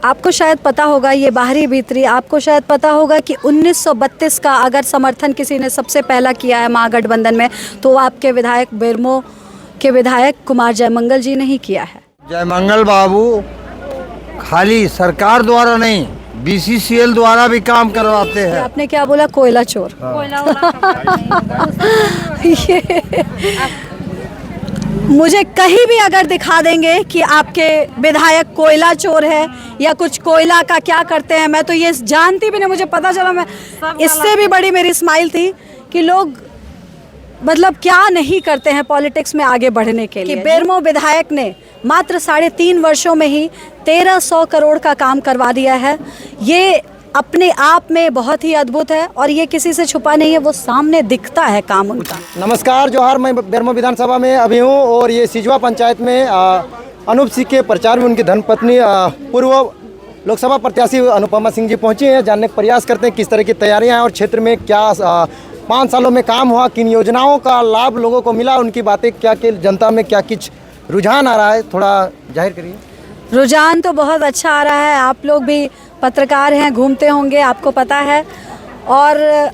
आपको शायद पता होगा, ये बाहरी भीतरी आपको शायद पता होगा कि 1932 का अगर समर्थन किसी ने सबसे पहला किया है महागठबंधन में, तो वो आपके विधायक बेरमो के विधायक कुमार जयमंगल जी ने ही किया है। जयमंगल बाबू खाली सरकार द्वारा नहीं, BCCL द्वारा भी काम करवाते हैं। आपने क्या बोला? कोयला चोर। ये मुझे कहीं भी अगर दिखा देंगे कि आपके विधायक कोयला चोर है या कुछ कोयला का क्या करते हैं, मैं तो ये जानती भी नहीं, मुझे पता चला, मैं इससे भी बड़ी मेरी स्माइल थी कि लोग मतलब क्या नहीं करते हैं पॉलिटिक्स में आगे बढ़ने के लिए। बेरमो विधायक ने मात्र 3.5 वर्षों में ही 1300 करोड़ का काम करवा दिया है। ये अपने आप में बहुत ही अद्भुत है और ये किसी से छुपा नहीं है, वो सामने दिखता है काम उनका। नमस्कार, जोहार। मैं बेरमो विधानसभा में अभी हूँ और ये सिजवा पंचायत में अनूप सिंह के प्रचार में उनकी धर्मपत्नी पूर्व लोकसभा प्रत्याशी अनुपमा सिंह जी पहुँची हैं। जानने का प्रयास करते हैं किस तरह की तैयारियाँ हैं और क्षेत्र में क्या 5 सालों में काम हुआ, किन योजनाओं का लाभ लोगों को मिला, उनकी बातें क्या, कि जनता में क्या कुछ रुझान आ रहा है, थोड़ा जाहिर करिए। रुझान तो बहुत अच्छा आ रहा है। आप लोग भी पत्रकार हैं, घूमते होंगे, आपको पता है। और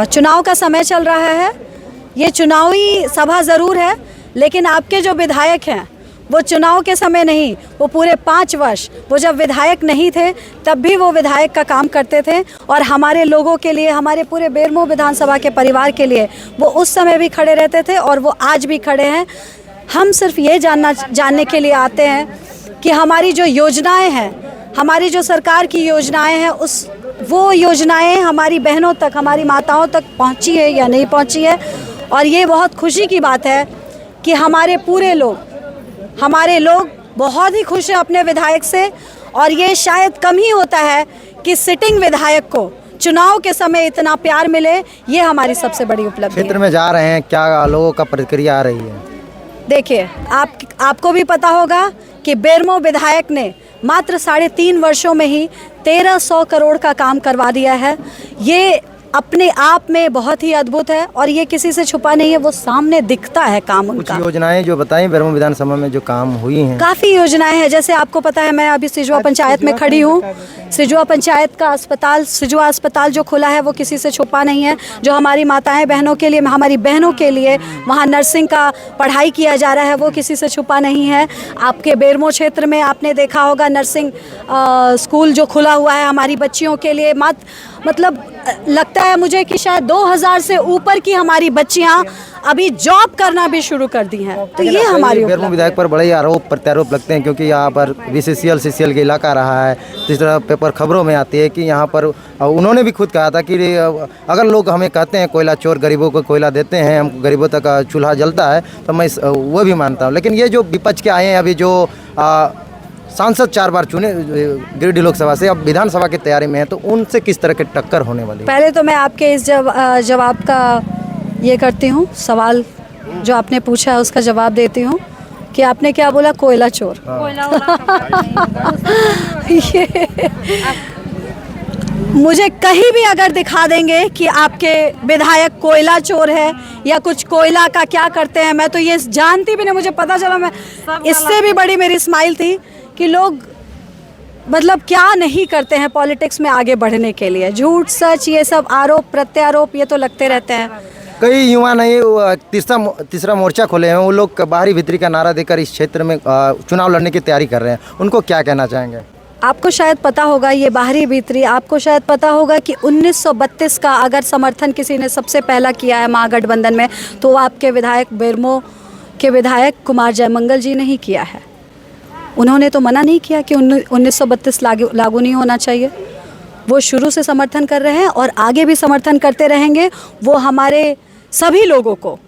चुनाव का समय चल रहा है, ये चुनावी सभा ज़रूर है, लेकिन आपके जो विधायक हैं वो चुनाव के समय नहीं, वो पूरे 5 वर्ष, वो जब विधायक नहीं थे तब भी वो विधायक का काम करते थे और हमारे लोगों के लिए, हमारे पूरे बेरमो विधानसभा के परिवार के लिए वो उस समय भी खड़े रहते थे और वो आज भी खड़े हैं। हम सिर्फ ये जानने के लिए आते हैं कि हमारी जो योजनाएं हैं, हमारी जो सरकार की योजनाएं हैं, वो योजनाएं हमारी बहनों तक, हमारी माताओं तक पहुंची है या नहीं पहुंची है। और ये बहुत खुशी की बात है कि हमारे लोग बहुत ही खुश हैं अपने विधायक से। और ये शायद कम ही होता है कि सिटिंग विधायक को चुनाव के समय इतना प्यार मिले, ये हमारी सबसे बड़ी उपलब्धि है। क्षेत्र में जा रहे हैं, क्या लोगों का प्रतिक्रिया आ रही है? देखिए, आपको भी पता होगा कि बेरमो विधायक ने मात्र 3.5 वर्षों में ही 1300 करोड़ का काम करवा दिया है। ये अपने आप में बहुत ही अद्भुत है और ये किसी से छुपा नहीं है, वो सामने दिखता है काम उनका। कुछ योजनाएं जो बताई बेरमो विधानसभा में जो काम हुई हैं, काफ़ी योजनाएं हैं। जैसे आपको पता है, मैं अभी सिजवा पंचायत में खड़ी हूँ। सिजवा पंचायत का अस्पताल, सिजवा अस्पताल जो खुला है वो किसी से छुपा नहीं है। जो हमारी माताएं बहनों के लिए, हमारी बहनों के लिए वहाँ नर्सिंग का पढ़ाई किया जा रहा है, वो किसी से छुपा नहीं है। आपके बेरमो क्षेत्र में आपने देखा होगा नर्सिंग स्कूल जो खुला हुआ है हमारी बच्चियों के लिए। मतलब लगता है मुझे कि शायद 2000 से ऊपर की हमारी बच्चियां अभी जॉब करना भी शुरू कर दी हैं। तो ये हमारी बेरमो विधायक पर बड़े आरोप प्रत्यारोप लगते हैं, क्योंकि यहाँ पर BCCL CCL का इलाका रहा है। जिस तरह पेपर खबरों में आती है कि यहाँ पर उन्होंने भी खुद कहा था कि अगर लोग हमें कहते हैं कोयला चोर, गरीबों को कोयला देते हैं, हम गरीबों तक चूल्हा जलता है, तो मैं वो भी मानता हूँ। लेकिन ये जो विपक्ष के आए हैं, अभी जो सांसद 4 बार चुने गिरिडीह लोकसभा से, अब विधानसभा की तैयारी में है, तो उनसे किस तरह के टक्कर होने वाली है? पहले तो मैं आपके इस जवाब का ये करती हूँ, सवाल जो आपने पूछा है उसका जवाब देती हूँ कि आपने क्या बोला? कोयला चोर। ये मुझे कहीं भी अगर दिखा देंगे कि आपके विधायक कोयला चोर है या कुछ कोयला का क्या करते हैं, मैं तो ये जानती भी नहीं, मुझे पता चला, मैं इससे भी बड़ी मेरी स्माइल थी कि लोग मतलब क्या नहीं करते हैं पॉलिटिक्स में आगे बढ़ने के लिए। झूठ सच, ये सब आरोप प्रत्यारोप ये तो लगते रहते हैं। कई युवा नहीं तीसरा मोर्चा खोले हैं, वो लोग बाहरी भीतरी का नारा देकर इस क्षेत्र में चुनाव लड़ने की तैयारी कर रहे हैं, उनको क्या कहना चाहेंगे? आपको शायद पता होगा, ये बाहरी भीतरी आपको शायद पता होगा कि 1932 का अगर समर्थन किसी ने सबसे पहला किया है महागठबंधन में, तो वो आपके विधायक बेरमो के विधायक कुमार जयमंगल जी ने ही किया है। उन्होंने तो मना नहीं किया कि 1932 लागू नहीं होना चाहिए। वो शुरू से समर्थन कर रहे हैं और आगे भी समर्थन करते रहेंगे। वो हमारे सभी लोगों को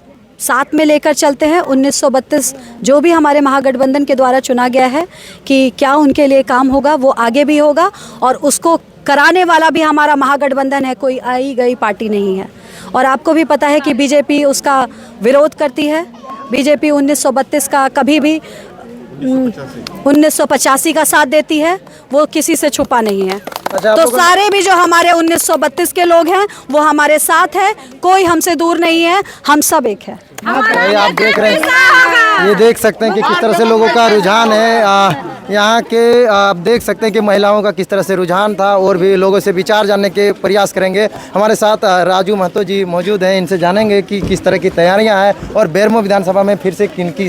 साथ में लेकर चलते हैं। 1932 जो भी हमारे महागठबंधन के द्वारा चुना गया है कि क्या उनके लिए काम होगा, वो आगे भी होगा और उसको कराने वाला भी हमारा महागठबंधन है, कोई आई गई पार्टी नहीं है। और आपको भी पता है कि बीजेपी उसका विरोध करती है। बीजेपी 1932 का कभी भी 1985 का साथ देती है, वो किसी से छुपा नहीं है। तो सारे भी जो हमारे 1932 के लोग हैं वो हमारे साथ है, कोई हमसे दूर नहीं है, हम सब एक है। आप देख रहे हैं ये देख सकते हैं कि किस तरह से लोगों का रुझान है। यहाँ के आप देख सकते हैं कि महिलाओं का किस तरह से रुझान था, और भी लोगों से विचार जानने के प्रयास करेंगे। हमारे साथ राजू महतो जी मौजूद हैं, इनसे जानेंगे कि किस तरह की तैयारियां हैं और बेरमो विधानसभा में फिर से किनकी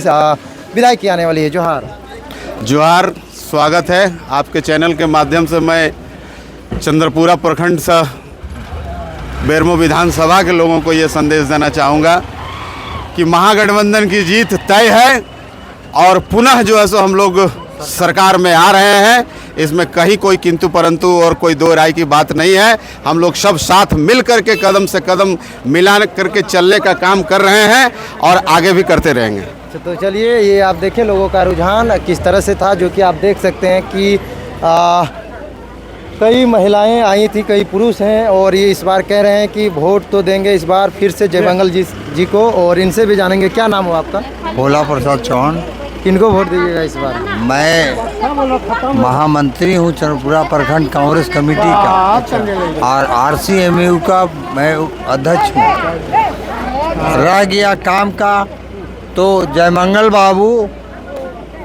विधायकी आने वाली है। जोहार। स्वागत है आपके चैनल के माध्यम से। मैं चंद्रपुरा प्रखंड से बेरमो विधानसभा के लोगों को ये संदेश देना चाहूँगा कि महागठबंधन की जीत तय है और पुनः जो है सो हम लोग सरकार में आ रहे हैं। इसमें कहीं कोई किंतु परंतु और कोई दो राय की बात नहीं है। हम लोग सब साथ मिल करके कदम से कदम मिला करके चलने का काम कर रहे हैं और आगे भी करते रहेंगे। तो चलिए, ये आप देखें लोगों का रुझान किस तरह से था, जो कि आप देख सकते हैं कि कई महिलाएं आई थी, कई पुरुष हैं, और ये इस बार कह रहे हैं कि वोट तो देंगे इस बार फिर से जयमंगल जी को। और इनसे भी जानेंगे। क्या नाम हो आपका? भोला प्रसाद चौहान। किनको वोट दीजिएगा इस बार? मैं महामंत्री हूँ चंद्रपुरा प्रखंड कांग्रेस कमेटी का, और RCMU का मैं अध्यक्ष हूँ। रह गया काम का तो जयमंगल बाबू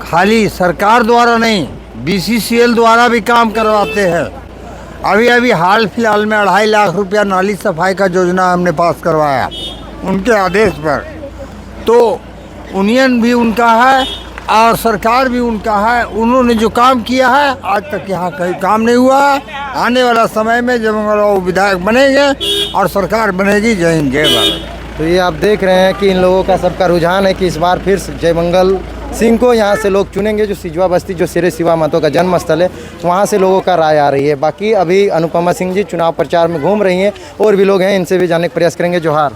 खाली सरकार द्वारा नहीं, BCCL द्वारा भी काम करवाते हैं। अभी हाल फिलहाल में 2.5 लाख रुपया नाली सफाई का योजना हमने पास करवाया उनके आदेश पर। तो यूनियन भी उनका है और सरकार भी उनका है। उन्होंने जो काम किया है आज तक यहाँ कहीं काम नहीं हुआ है। आने वाला समय में जयमंगल बाबू विधायक बनेंगे और सरकार बनेगी। जय हिंद, जय भारत। तो ये आप देख रहे हैं कि इन लोगों का सबका रुझान है कि इस बार फिर जयमंगल सिंह को यहाँ से लोग चुनेंगे। जो सिजवा बस्ती, जो शेरे शिवा महतो का जन्म स्थल है, वहाँ से लोगों का राय आ रही है। बाकी अभी अनुपमा सिंह जी चुनाव प्रचार में घूम रही हैं, और भी लोग हैं, इनसे भी जानने का प्रयास करेंगे। जोहार।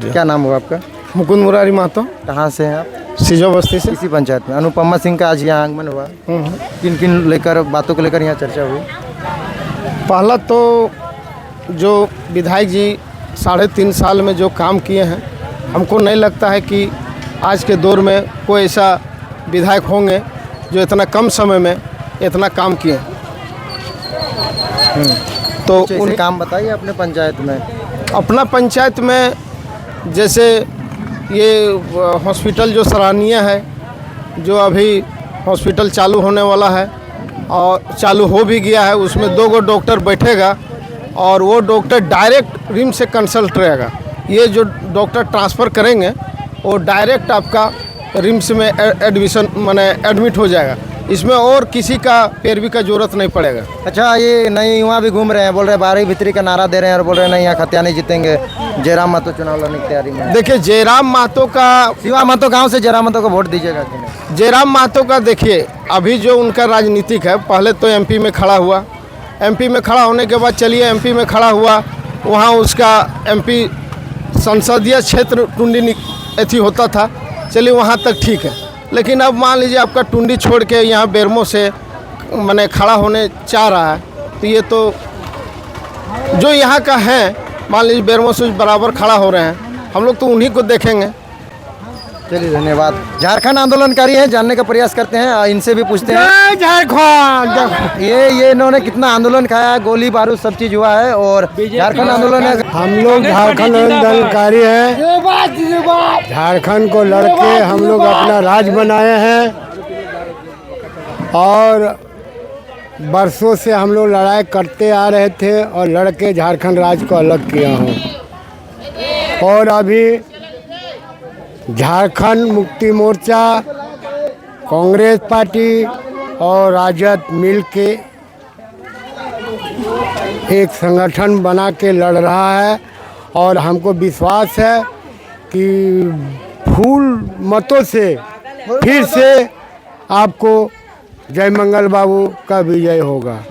क्या नाम हुआ आपका? मुकुंद मुरारी महतो। कहाँ से हैं आप? सिजवा बस्ती से। इसी पंचायत में। अनुपमा सिंह का आज यहाँ आगमन हुआ, किन किन लेकर बातों को लेकर यहाँ चर्चा हुई? पहला तो जो विधायक जी 3.5 साल में जो काम किए हैं, हमको नहीं लगता है कि आज के दौर में कोई ऐसा विधायक होंगे जो इतना कम समय में इतना काम किए। तो उन काम बताइए अपने पंचायत में। अपना पंचायत में जैसे ये हॉस्पिटल जो सराहनीय है, जो अभी हॉस्पिटल चालू होने वाला है और चालू हो भी गया है। उसमें 2 डॉक्टर बैठेगा और वो डॉक्टर डायरेक्ट रिम्स से कंसल्ट रहेगा। ये जो डॉक्टर ट्रांसफ़र करेंगे वो डायरेक्ट आपका रिम्स में एडमिशन माने एडमिट हो जाएगा। इसमें और किसी का पैरवी का जरूरत नहीं पड़ेगा। अच्छा, ये नए युवा भी घूम रहे हैं, बोल रहे हैं 12वीं भित्री का नारा दे रहे हैं और बोल रहे हैं नहीं यहाँ खतियानी जीतेंगे। जयराम महतो चुनाव लड़ने की तैयारी में। देखिए, जयराम महतो का, शिवा महतो गाँव से जयराम महतो को वोट दीजिएगा कि नहीं? जयराम महतो का देखिए अभी जो उनका राजनीतिक है, पहले तो MP में खड़ा हुआ। MP में खड़ा होने के बाद चलिए MP में खड़ा हुआ, वहाँ उसका MP संसदीय क्षेत्र टुंडी एथी होता था, चलिए वहाँ तक ठीक है। लेकिन अब मान लीजिए आपका टुंडी छोड़ के यहाँ बेरमो से मैंने खड़ा होने चाह रहा है, तो ये तो जो यहाँ का है, मान लीजिए बेरमो से बराबर खड़ा हो रहे हैं, हम लोग तो उन्हीं को देखेंगे। चलिए, धन्यवाद। झारखंड आंदोलनकारी हैं, जानने का प्रयास करते हैं, इनसे भी पूछते हैं। झारखंड ये इन्होंने कितना आंदोलन खाया है, गोली बारूद सब चीज हुआ है, और झारखंड आंदोलन है। हम लोग झारखंड आंदोलनकारी हैं। झारखंड को लड़के हम लोग अपना राज बनाए हैं, और बरसों से हम लोग लड़ाई करते आ रहे थे और लड़के झारखंड राज्य को अलग किया हूँ। और अभी झारखंड मुक्ति मोर्चा, कांग्रेस पार्टी और राजद मिल के एक संगठन बना के लड़ रहा है, और हमको विश्वास है कि फूल मतों से फिर से आपको जयमंगल बाबू का विजय होगा।